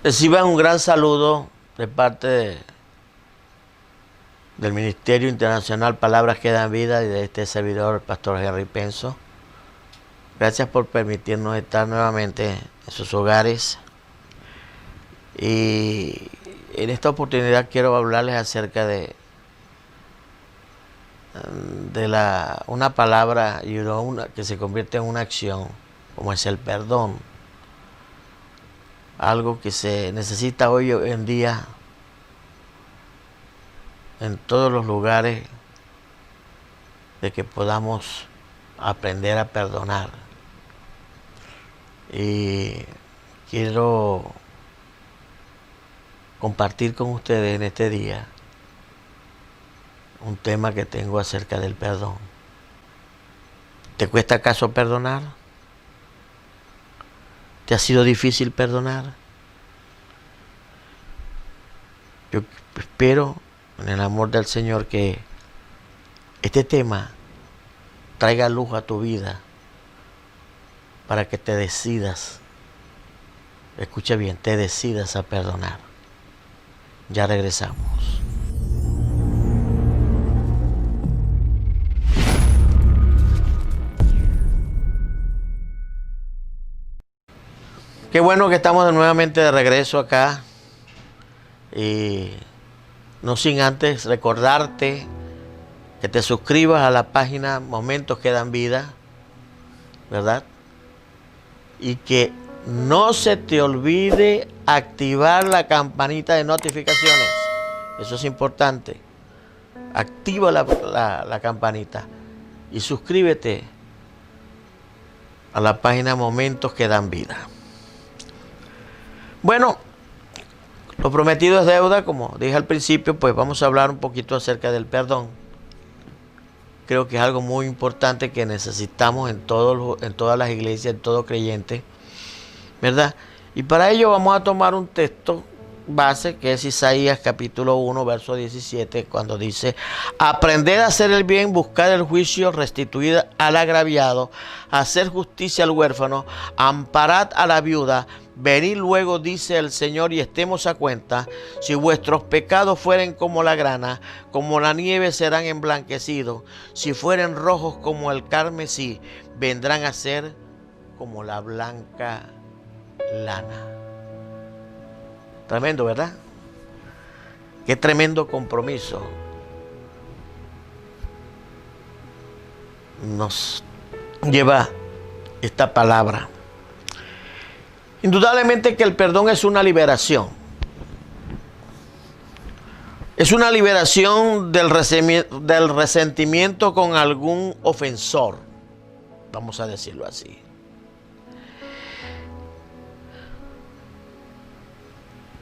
Reciban un gran saludo de parte del Ministerio Internacional Palabras que Dan Vida y de este servidor, el pastor Henry Penso. Gracias por permitirnos estar nuevamente en sus hogares. Y en esta oportunidad quiero hablarles acerca de una palabra y que se convierte en una acción, como es el perdón. Algo que se necesita hoy en día en todos los lugares, de que podamos aprender a perdonar. Y quiero compartir con ustedes en este día un tema que tengo acerca del perdón. ¿Te cuesta acaso perdonar? ¿Te ha sido difícil perdonar? Yo espero en el amor del Señor que este tema traiga luz a tu vida para que te decidas, escucha bien, te decidas a perdonar. Ya regresamos. Qué bueno que estamos nuevamente de regreso acá. Y no sin antes recordarte que te suscribas a la página Momentos que Dan Vida, ¿verdad? Y que no se te olvide activar la campanita de notificaciones. Eso es importante. Activa la campanita y suscríbete a la página Momentos que Dan Vida. Bueno, lo prometido es deuda, como dije al principio, pues vamos a hablar un poquito acerca del perdón. Creo que es algo muy importante que necesitamos en todas las iglesias, en todo creyente, ¿verdad? Y para ello vamos a tomar un texto base que es Isaías capítulo 1, verso 17, cuando dice: aprended a hacer el bien, buscar el juicio, restituid al agraviado, hacer justicia al huérfano, amparad a la viuda. Venid luego, dice el Señor, y estemos a cuenta. Si vuestros pecados fueren como la grana, como la nieve serán emblanquecidos. Si fueren rojos como el carmesí, vendrán a ser como la blanca lana. Tremendo, ¿verdad? Qué tremendo compromiso nos lleva esta palabra. Indudablemente que el perdón es una liberación. Es una liberación del resentimiento con algún ofensor. Vamos a decirlo así.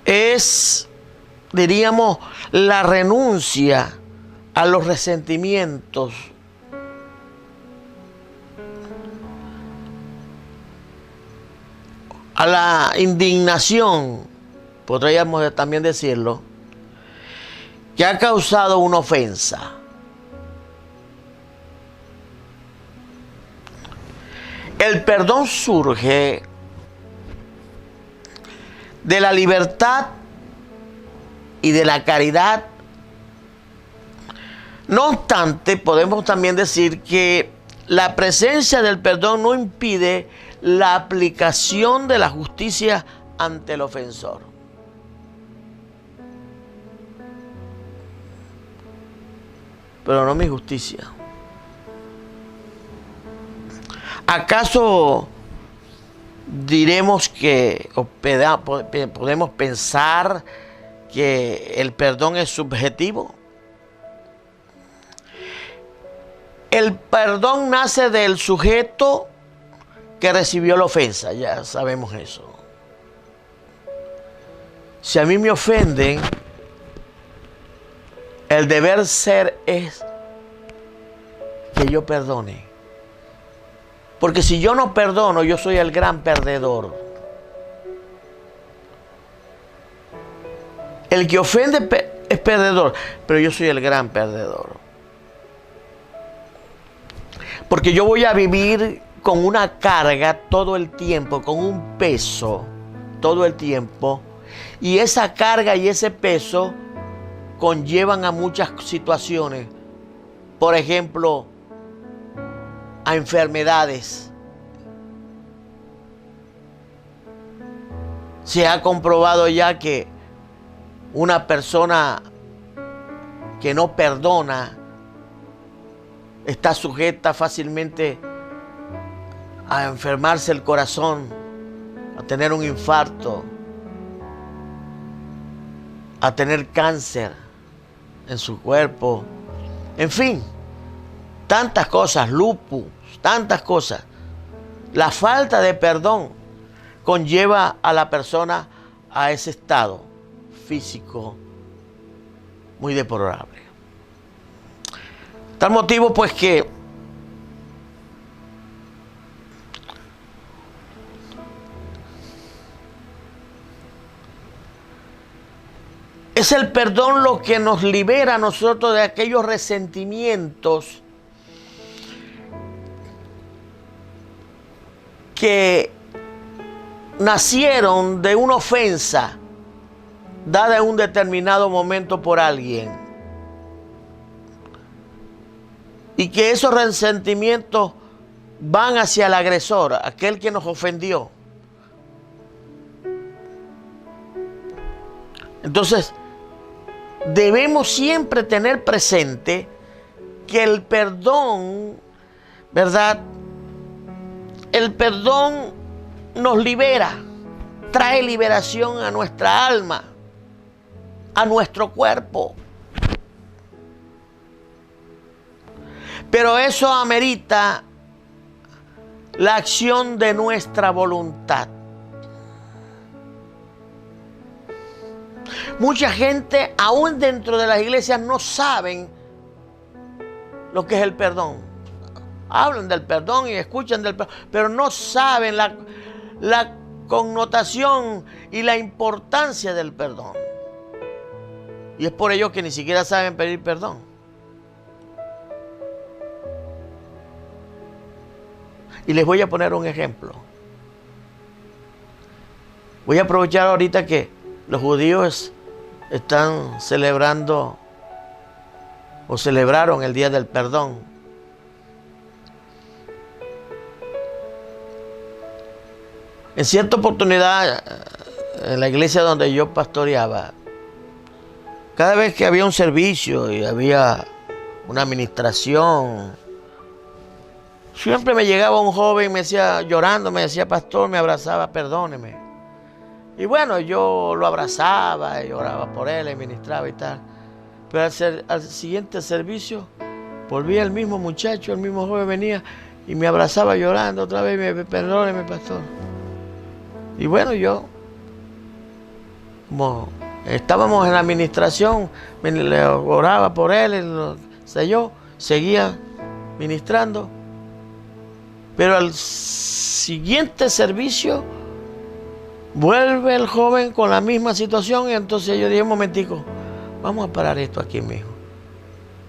Es, diríamos, la renuncia a los resentimientos, a la indignación, podríamos también decirlo, que ha causado una ofensa. El perdón surge de la libertad y de la caridad. No obstante, podemos también decir que la presencia del perdón no impide la aplicación de la justicia ante el ofensor. Pero no mi justicia. ¿Acaso diremos que podemos pensar que el perdón es subjetivo? El perdón nace del sujeto que recibió la ofensa, ya sabemos eso. Si a mí me ofenden, el deber ser es que yo perdone. Porque si yo no perdono, yo soy el gran perdedor. El que ofende es perdedor, pero yo soy el gran perdedor. Porque yo voy a vivir con una carga todo el tiempo, con un peso todo el tiempo, Y esa carga y ese peso conllevan a muchas situaciones. Por ejemplo, a enfermedades. Se ha comprobado ya que una persona que no perdona está sujeta fácilmente a enfermarse el corazón, a tener un infarto, a tener cáncer en su cuerpo, en fin, tantas cosas, lupus, tantas cosas. La falta de perdón conlleva a la persona a ese estado físico muy deplorable. Tal motivo pues que es el perdón lo que nos libera a nosotros de aquellos resentimientos que nacieron de una ofensa dada en un determinado momento por alguien. Y que esos resentimientos van hacia el agresor, aquel que nos ofendió. Entonces, debemos siempre tener presente que el perdón, ¿verdad? El perdón nos libera, trae liberación a nuestra alma, a nuestro cuerpo. Pero eso amerita la acción de nuestra voluntad. Mucha gente, aún dentro de las iglesias, no saben lo que es el perdón. Hablan del perdón y escuchan del perdón, pero no saben la connotación y la importancia del perdón. Y es por ello que ni siquiera saben pedir perdón. Y les voy a poner un ejemplo. Voy a aprovechar ahorita que los judíos están celebrando o celebraron el Día del Perdón. En cierta oportunidad, en la iglesia donde yo pastoreaba, cada vez que había un servicio y había una administración, siempre me llegaba un joven, me decía, llorando, me decía, pastor, me abrazaba, perdóneme. Y bueno, yo lo abrazaba y oraba por él y ministraba y tal. Pero al siguiente servicio, volvía el mismo muchacho, el mismo joven venía y me abrazaba llorando otra vez, perdóneme, pastor. Y bueno, yo, como estábamos en la administración, le oraba por él, yo seguía ministrando. Pero al siguiente servicio vuelve el joven con la misma situación y entonces yo dije, un momentico, vamos a parar esto aquí, mijo.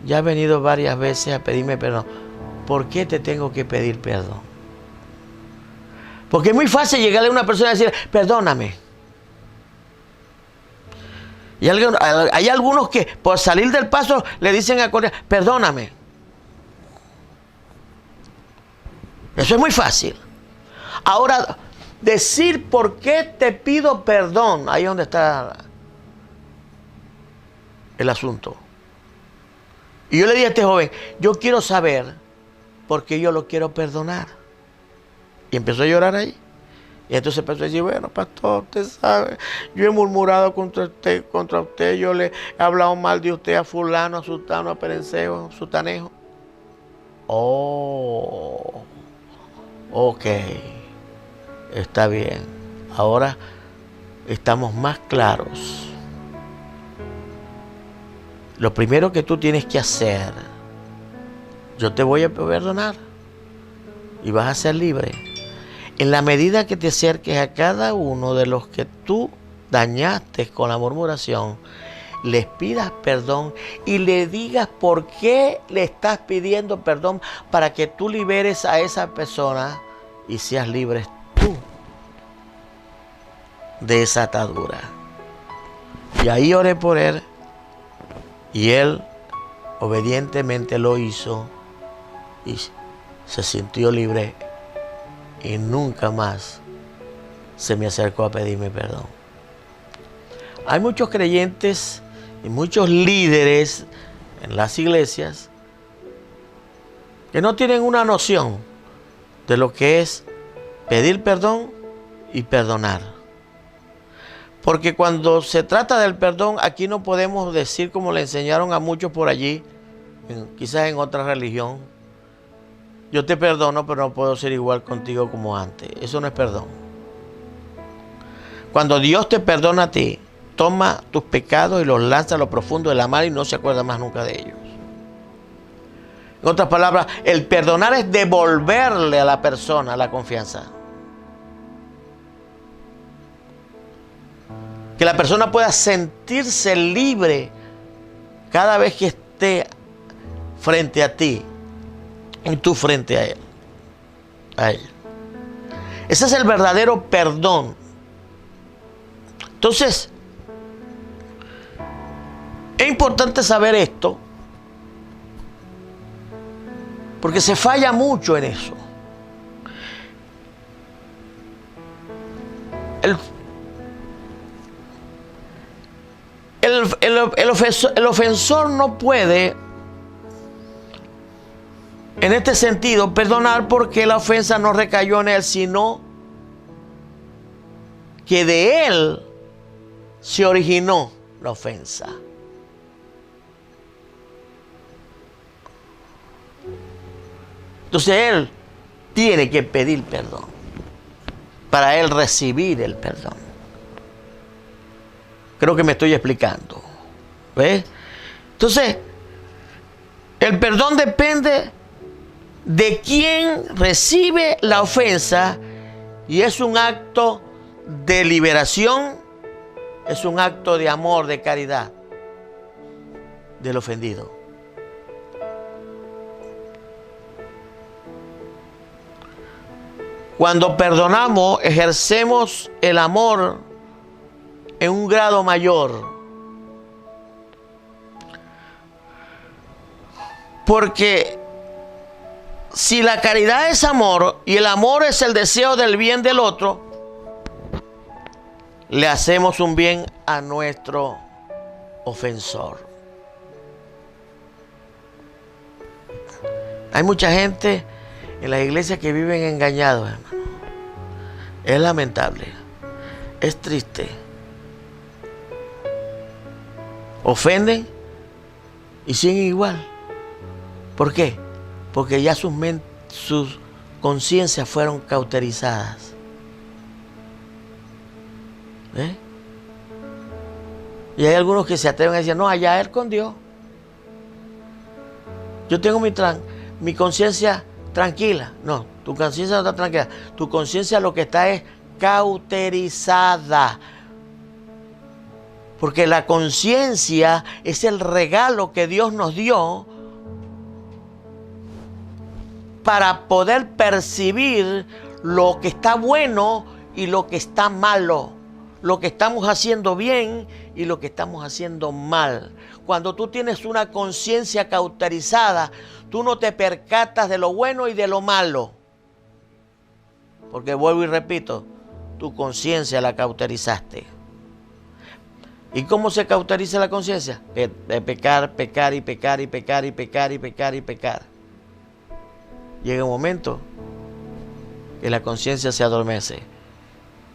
Ya he venido varias veces a pedirme perdón. ¿Por qué te tengo que pedir perdón? Porque es muy fácil llegarle a una persona y decir, perdóname. Y hay algunos que por salir del paso le dicen a Correa, perdóname. Eso es muy fácil. Ahora, decir por qué te pido perdón, ahí es donde está el asunto. Y yo le dije a este joven, yo quiero saber por qué yo lo quiero perdonar. Y empezó a llorar ahí. Y entonces empezó a decir, bueno, pastor, usted sabe, yo he murmurado contra usted, yo le he hablado mal de usted a fulano, a sultano, a perencejo, a sutanejo. Oh, ok, está bien. Ahora estamos más claros. Lo primero que tú tienes que hacer, yo te voy a perdonar y vas a ser libre. En la medida que te acerques a cada uno de los que tú dañaste con la murmuración, les pidas perdón y le digas por qué le estás pidiendo perdón para que tú liberes a esa persona y seas libre tú de esa atadura. Y ahí oré por él y él obedientemente lo hizo y se sintió libre y nunca más se me acercó a pedirme perdón. Hay muchos creyentes y muchos líderes en las iglesias que no tienen una noción de lo que es pedir perdón y perdonar. Porque cuando se trata del perdón, aquí no podemos decir como le enseñaron a muchos por allí, quizás en otra religión: yo te perdono, pero no puedo ser igual contigo como antes. Eso no es perdón. Cuando Dios te perdona a ti, toma tus pecados y los lanza a lo profundo de la mar y no se acuerda más nunca de ellos. En otras palabras, el perdonar es devolverle a la persona la confianza. Que la persona pueda sentirse libre cada vez que esté frente a ti y tú frente a él. A ella. Ese es el verdadero perdón. Entonces, es importante saber esto, porque se falla mucho en eso. El ofensor no puede, en este sentido, perdonar porque la ofensa no recayó en él, sino que de él se originó la ofensa. Entonces él tiene que pedir perdón para él recibir el perdón. Creo que me estoy explicando. ¿Ves? Entonces, el perdón depende de quién recibe la ofensa y es un acto de liberación, es un acto de amor, de caridad del ofendido. Cuando perdonamos, ejercemos el amor en un grado mayor. Porque si la caridad es amor y el amor es el deseo del bien del otro, le hacemos un bien a nuestro ofensor. Hay mucha gente en las iglesias que viven engañados, hermano. Es lamentable, es triste. Ofenden y siguen igual. ¿Por qué? Porque ya sus conciencias fueron cauterizadas. ¿Eh? Y hay algunos que se atreven a decir: no, allá él con Dios. Yo tengo mi conciencia tranquila. No, tu conciencia no está tranquila. Tu conciencia lo que está es cauterizada. Porque la conciencia es el regalo que Dios nos dio para poder percibir lo que está bueno y lo que está malo, lo que estamos haciendo bien y lo que estamos haciendo mal. Cuando tú tienes una conciencia cauterizada, tú no te percatas de lo bueno y de lo malo. Porque vuelvo y repito, tu conciencia la cauterizaste. ¿Y cómo se cauteriza la conciencia? De pecar, pecar y pecar y pecar y pecar y pecar y pecar. Llega un momento que la conciencia se adormece.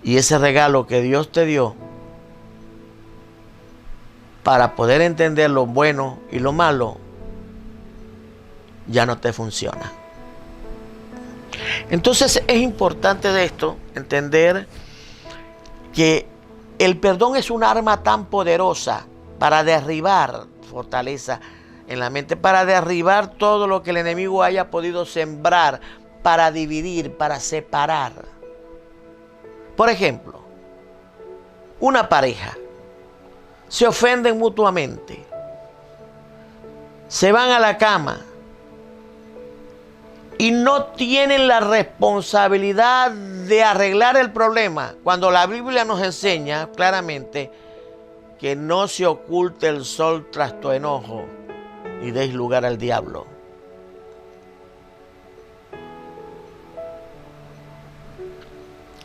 Y ese regalo que Dios te dio para poder entender lo bueno y lo malo, ya no te funciona. Entonces es importante de esto entender que el perdón es un arma tan poderosa para derribar fortaleza en la mente, para derribar todo lo que el enemigo haya podido sembrar, para dividir, para separar. Por ejemplo, una pareja se ofenden mutuamente, se van a la cama y no tienen la responsabilidad de arreglar el problema, cuando la Biblia nos enseña claramente que no se oculte el sol tras tu enojo y deis lugar al diablo.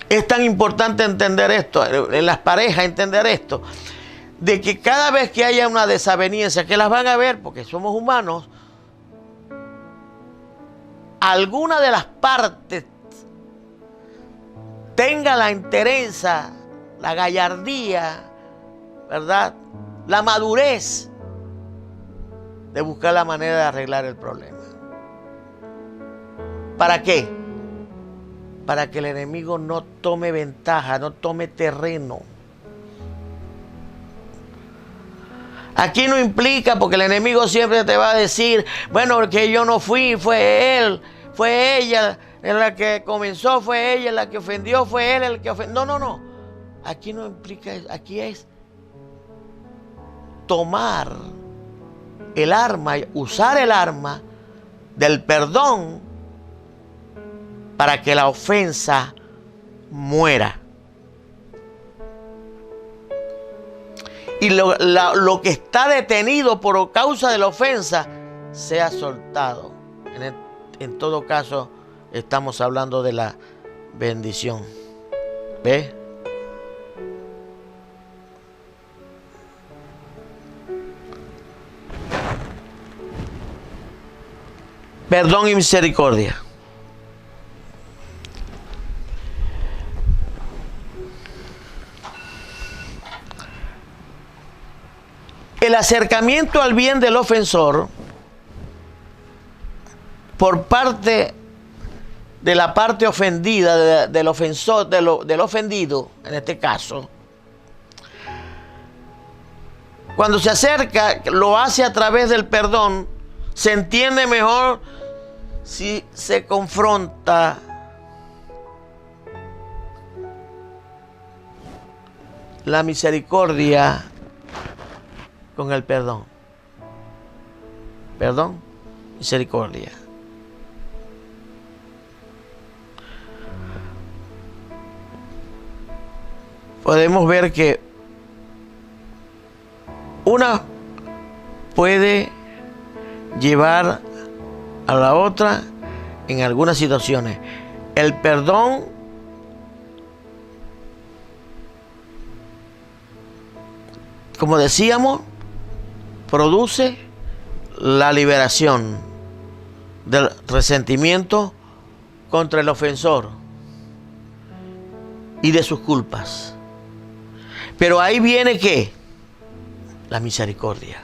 Es tan importante entender esto, en las parejas entender esto, de que cada vez que haya una desaveniencia, que las van a ver porque somos humanos, alguna de las partes tenga la entereza, la gallardía, ¿verdad?, la madurez de buscar la manera de arreglar el problema. ¿Para qué? Para que el enemigo no tome ventaja, no tome terreno. Aquí no implica, porque el enemigo siempre te va a decir, bueno, que yo no fui, fue él, fue ella, la que comenzó, fue ella, la que ofendió, fue él el que ofendió. No. Aquí no implica eso. Aquí es tomar el arma, usar el arma del perdón para que la ofensa muera. Y lo que está detenido por causa de la ofensa sea soltado. En todo caso, estamos hablando de la bendición. ¿Ve? Perdón y misericordia. El acercamiento al bien del ofensor por parte de la parte ofendida, del ofensor, del ofendido, en este caso, cuando se acerca, lo hace a través del perdón, se entiende mejor si se confronta la misericordia con el perdón. Perdón, misericordia. Podemos ver que una puede llevar a la otra en algunas situaciones. El perdón como decíamos, produce la liberación del resentimiento contra el ofensor y de sus culpas. Pero ahí viene ¿qué? La misericordia.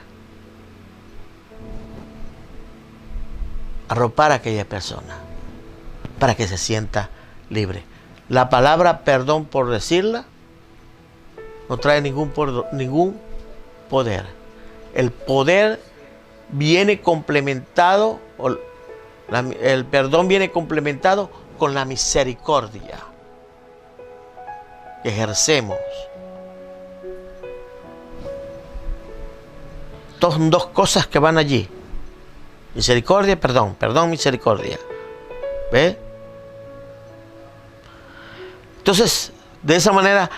Arropar a aquella persona para que se sienta libre. La palabra perdón, por decirla, no trae ningún poder. El poder viene complementado, el perdón viene complementado con la misericordia que ejercemos. Son dos cosas que van allí. Misericordia y perdón. Perdón, misericordia. ¿Ve? Entonces, de esa manera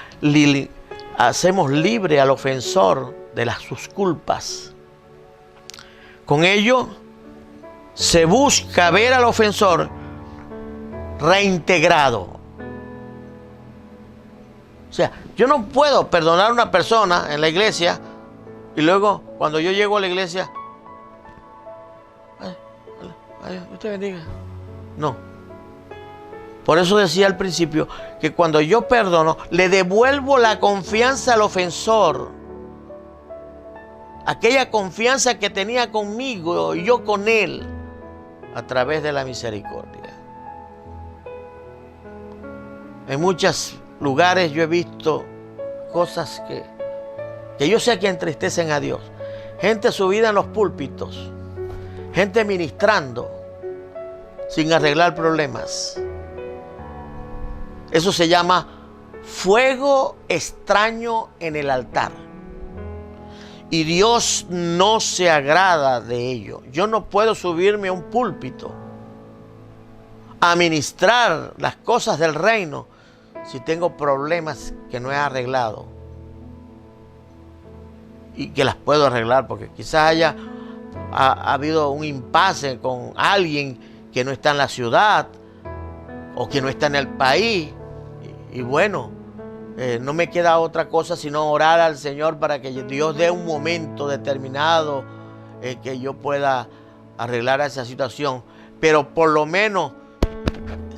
hacemos libre al ofensor de sus culpas. Con ello, se busca ver al ofensor reintegrado. O sea, yo no puedo perdonar a una persona en la iglesia y luego, cuando yo llego a la iglesia, Dios te bendiga. No. Por eso decía al principio que cuando yo perdono, le devuelvo la confianza al ofensor. Aquella confianza que tenía conmigo y yo con él, a través de la misericordia. En muchos lugares yo he visto cosas que yo sé que entristecen a Dios. Gente subida en los púlpitos, gente ministrando sin arreglar problemas. Eso se llama fuego extraño en el altar. Y Dios no se agrada de ello. Yo no puedo subirme a un púlpito a ministrar las cosas del reino si tengo problemas que no he arreglado. y que las puedo arreglar, porque quizás ha habido un impasse con alguien que no está en la ciudad o que no está en el país, y bueno, no me queda otra cosa sino orar al Señor para que Dios dé un momento determinado que yo pueda arreglar esa situación, pero por lo menos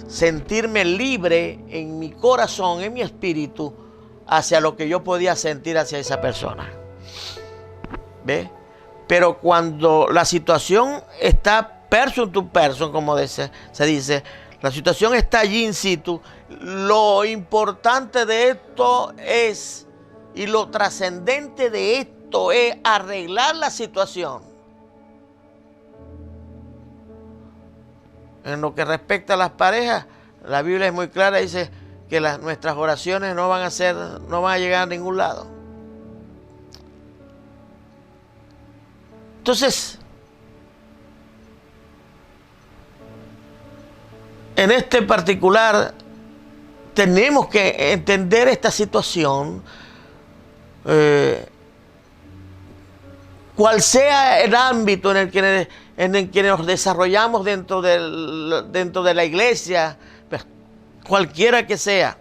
sentirme libre en mi corazón, en mi espíritu, hacia lo que yo podía sentir hacia esa persona. ¿Ve? Pero cuando la situación está person to person, como se dice, la situación está allí in situ, lo importante de esto es, y lo trascendente de esto es arreglar la situación. En lo que respecta a las parejas, la Biblia es muy clara, dice que nuestras oraciones no van a llegar a ningún lado. Entonces, en este particular, tenemos que entender esta situación, cual sea el ámbito en el que nos desarrollamos dentro de la iglesia, pues, cualquiera que sea,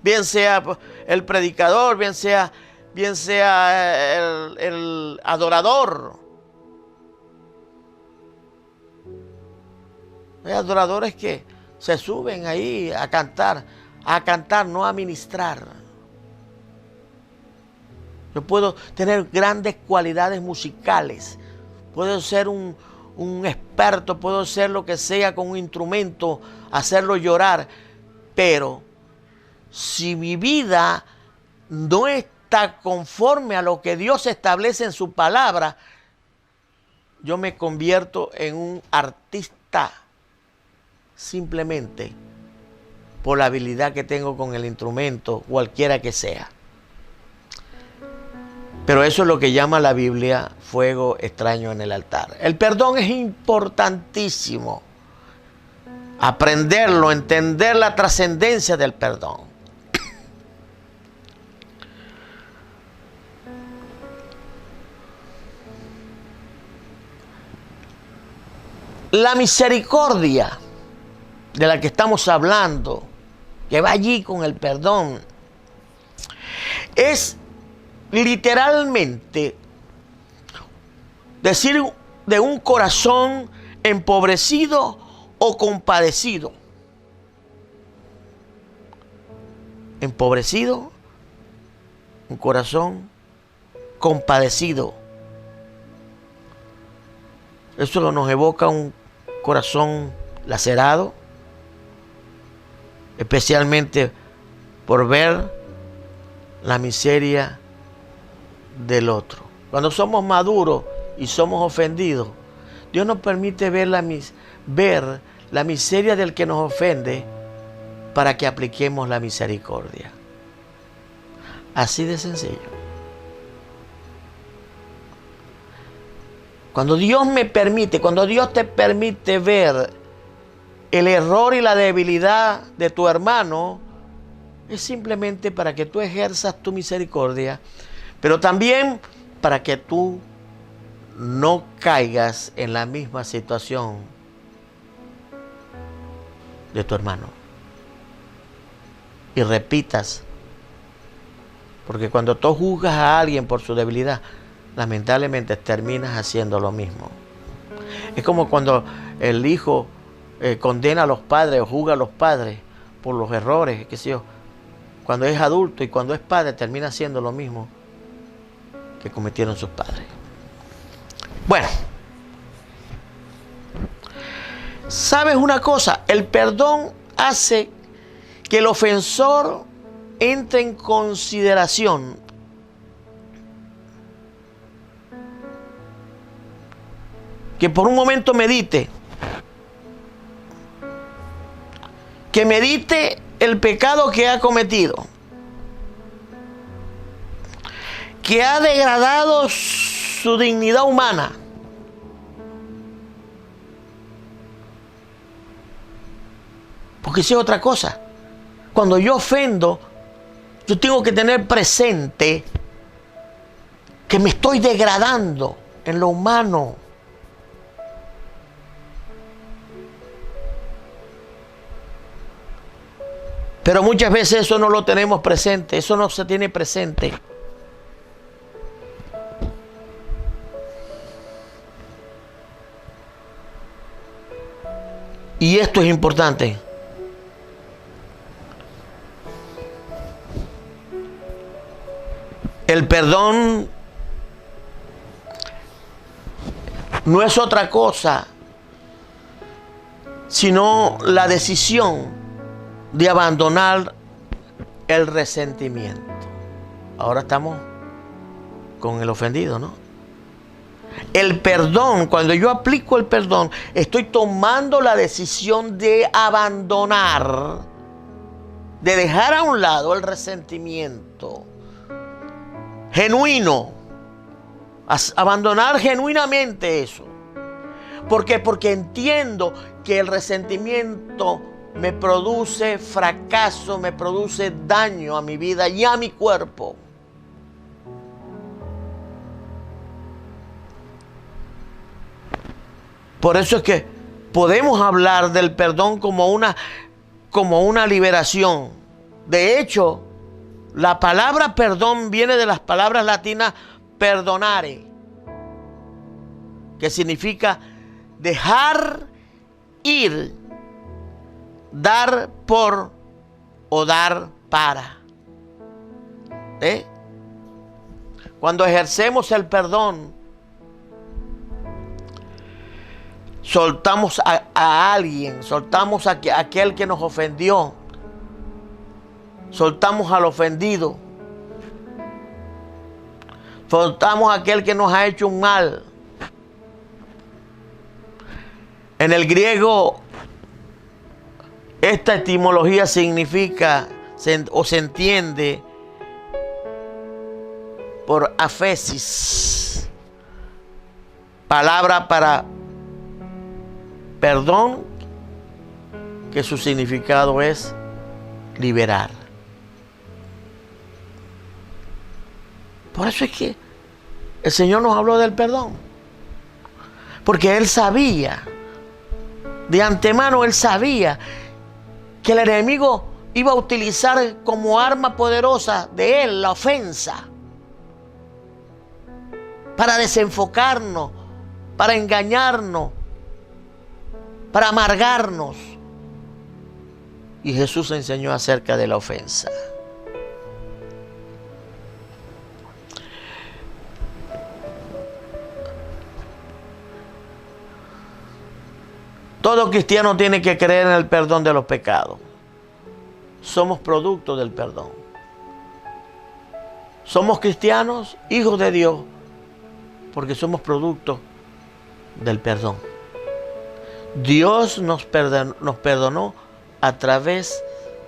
bien sea el predicador, bien sea el adorador. Hay adoradores que se suben ahí a cantar, no a ministrar. Yo puedo tener grandes cualidades musicales, puedo ser un experto, puedo ser lo que sea con un instrumento, hacerlo llorar, pero si mi vida no está conforme a lo que Dios establece en su palabra, yo me convierto en un artista simplemente por la habilidad que tengo con el instrumento, cualquiera que sea. Pero eso es lo que llama la Biblia fuego extraño en el altar. El perdón es importantísimo. Aprenderlo, entender la trascendencia del perdón. La misericordia de la que estamos hablando, que va allí con el perdón, es literalmente decir de un corazón empobrecido o compadecido. Empobrecido, un corazón compadecido. Eso nos evoca un corazón lacerado, especialmente por ver la miseria del otro. Cuando somos maduros y somos ofendidos, Dios nos permite ver la miseria del que nos ofende para que apliquemos la misericordia. Así de sencillo. Cuando Dios te permite ver el error y la debilidad de tu hermano, es simplemente para que tú ejerzas tu misericordia, pero también para que tú no caigas en la misma situación de tu hermano y repitas, porque cuando tú juzgas a alguien por su debilidad, lamentablemente terminas haciendo lo mismo. Es como cuando el hijo condena a los padres o juzga a los padres por los errores, qué sé yo. Cuando es adulto y cuando es padre termina haciendo lo mismo que cometieron sus padres. Bueno, ¿sabes una cosa? El perdón hace que el ofensor entre en consideración que por un momento medite, que medite el pecado que ha cometido, que ha degradado su dignidad humana. Porque si es otra cosa, cuando yo ofendo, yo tengo que tener presente que me estoy degradando en lo humano. Pero muchas veces eso no lo tenemos presente, eso no se tiene presente. Y esto es importante. El perdón no es otra cosa sino la decisión de abandonar el resentimiento. Ahora estamos con el ofendido, ¿no? El perdón, cuando yo aplico el perdón, estoy tomando la decisión de abandonar, de dejar a un lado el resentimiento genuino, abandonar genuinamente eso. ¿Por qué? Porque entiendo que el resentimiento me produce fracaso, me produce daño a mi vida y a mi cuerpo. Por eso es que podemos hablar del perdón como una liberación. De hecho, la palabra perdón viene de las palabras latinas perdonare, que significa dejar ir, dar por o dar para. Cuando ejercemos el perdón, soltamos a alguien, soltamos a aquel que nos ofendió, soltamos al ofendido, soltamos a aquel que nos ha hecho un mal. En el griego, esta etimología significa o se entiende por afesis, palabra para perdón, que su significado es liberar. Por eso es que el Señor nos habló del perdón, porque Él sabía, de antemano Él sabía que el enemigo iba a utilizar como arma poderosa de Él la ofensa, para desenfocarnos, para engañarnos, para amargarnos. Y Jesús enseñó acerca de la ofensa. Todo cristiano tiene que creer en el perdón de los pecados. Somos producto del perdón. Somos cristianos, hijos de Dios, porque somos producto del perdón. Dios nos perdonó a través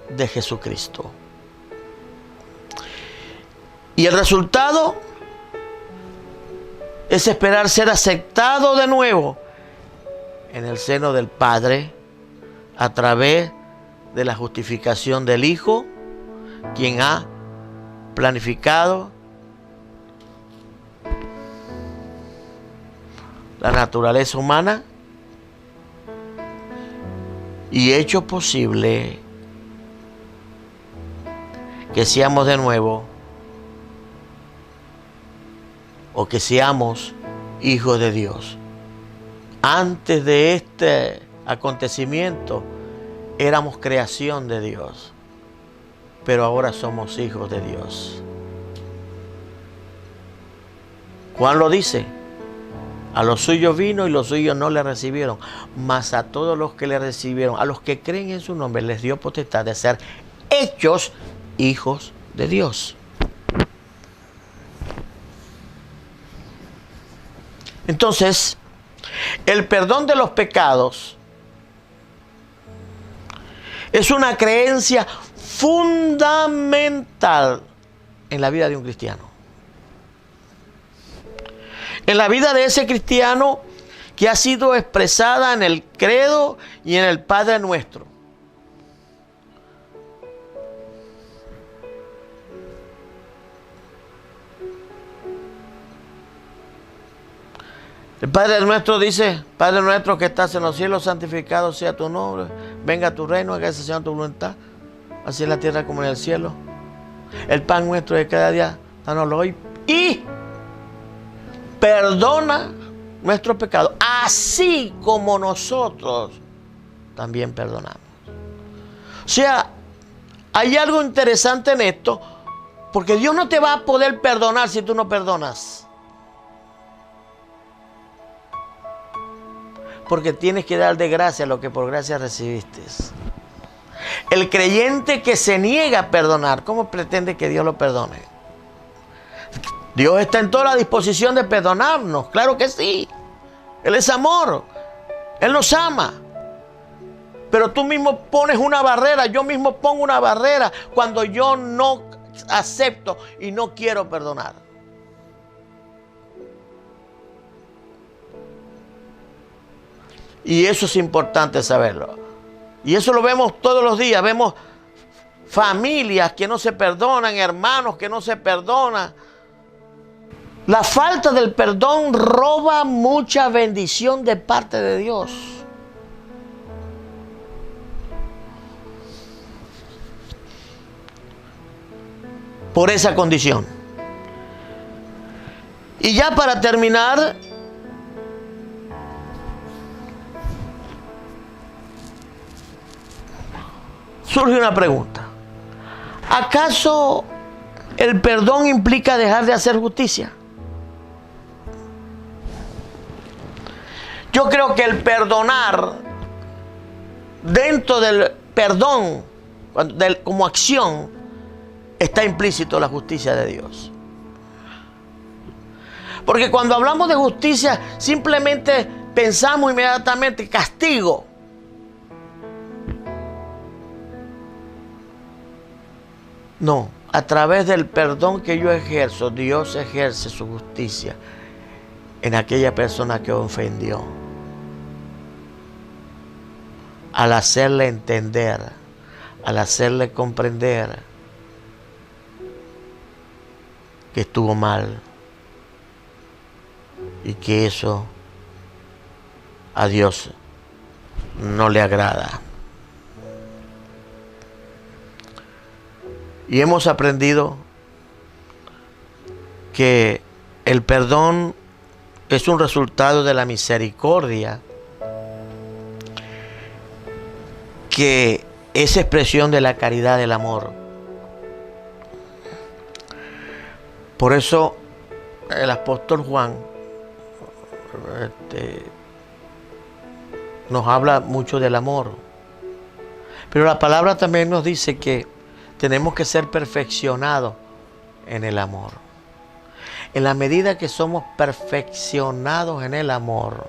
de Jesucristo. Y el resultado es esperar ser aceptado de nuevo en el seno del Padre a través de la justificación del Hijo, quien ha planificado la naturaleza humana y hecho posible que seamos de nuevo, o que seamos hijos de Dios. Antes de este acontecimiento éramos creación de Dios, pero ahora somos hijos de Dios. Juan lo dice: a los suyos vino y los suyos no le recibieron, mas a todos los que le recibieron, a los que creen en su nombre, les dio potestad de ser hechos hijos de Dios. Entonces, el perdón de los pecados es una creencia fundamental en la vida de un cristiano. En la vida de ese cristiano que ha sido expresada en el credo y en el Padre Nuestro. El Padre nuestro dice, Padre nuestro que estás en los cielos, santificado sea tu nombre, venga a tu reino, hágase Señor tu voluntad, así en la tierra como en el cielo. El pan nuestro de cada día, danoslo hoy y perdona nuestros pecados, así como nosotros también perdonamos. O sea, hay algo interesante en esto, porque Dios no te va a poder perdonar si tú no perdonas. Porque tienes que dar de gracia lo que por gracia recibiste. El creyente que se niega a perdonar, ¿cómo pretende que Dios lo perdone? Dios está en toda la disposición de perdonarnos, claro que sí. Él es amor, Él nos ama. Pero tú mismo pones una barrera, yo mismo pongo una barrera cuando yo no acepto y no quiero perdonar. Y eso es importante saberlo. Y eso lo vemos todos los días. Vemos familias que no se perdonan, hermanos que no se perdonan. La falta del perdón roba mucha bendición de parte de Dios. Por esa condición. Y ya para terminar, surge una pregunta. ¿Acaso el perdón implica dejar de hacer justicia? Yo creo que el perdonar, dentro del perdón, como acción, está implícito la justicia de Dios. Porque cuando hablamos de justicia, simplemente pensamos inmediatamente castigo. No, a través del perdón que yo ejerzo, Dios ejerce su justicia en aquella persona que ofendió. Al hacerle entender, al hacerle comprender que estuvo mal y que eso a Dios no le agrada. Y hemos aprendido que el perdón es un resultado de la misericordia, que es expresión de la caridad del amor. Por eso el apóstol Juan nos habla mucho del amor. Pero la palabra también nos dice que tenemos que ser perfeccionados en el amor. En la medida que somos perfeccionados en el amor,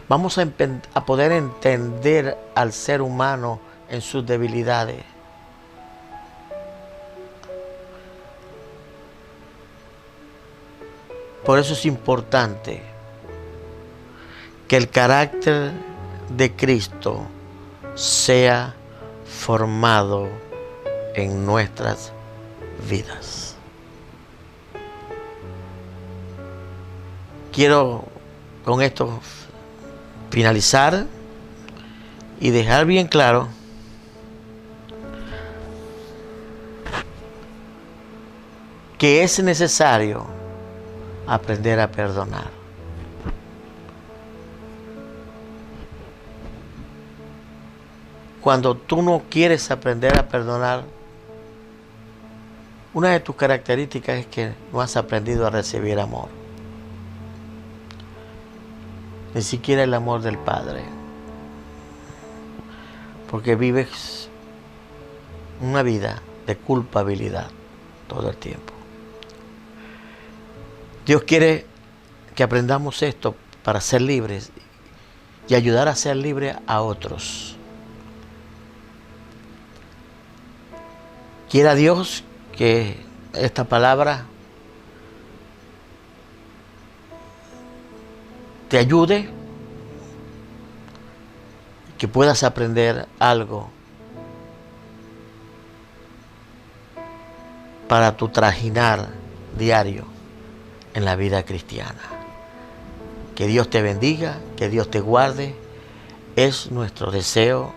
vamos a poder entender al ser humano en sus debilidades. Por eso es importante que el carácter de Cristo sea formado en nuestras vidas. Quiero con esto finalizar y dejar bien claro que es necesario aprender a perdonar. Cuando tú no quieres aprender a perdonar, una de tus características es que no has aprendido a recibir amor. Ni siquiera el amor del Padre. Porque vives una vida de culpabilidad todo el tiempo. Dios quiere que aprendamos esto para ser libres y ayudar a ser libres a otros. Quiera Dios que esta palabra te ayude, que puedas aprender algo para tu trajinar diario en la vida cristiana. Que Dios te bendiga, que Dios te guarde. Es nuestro deseo,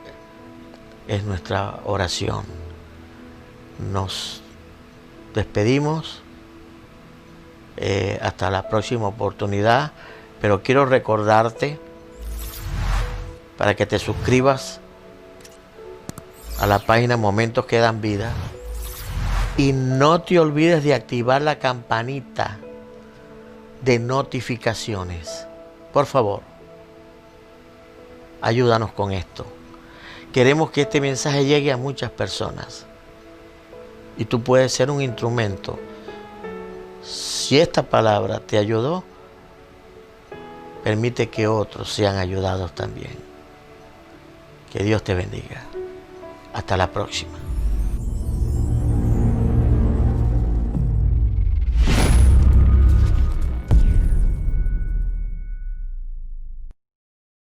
es nuestra oración. Nos despedimos hasta la próxima oportunidad, pero quiero recordarte para que te suscribas a la página Momentos que Dan Vida y no te olvides de activar la campanita de notificaciones. Por favor, ayúdanos con esto. Queremos que este mensaje llegue a muchas personas y tú puedes ser un instrumento. Si esta palabra te ayudó, permite que otros sean ayudados también. Que Dios te bendiga. Hasta la próxima.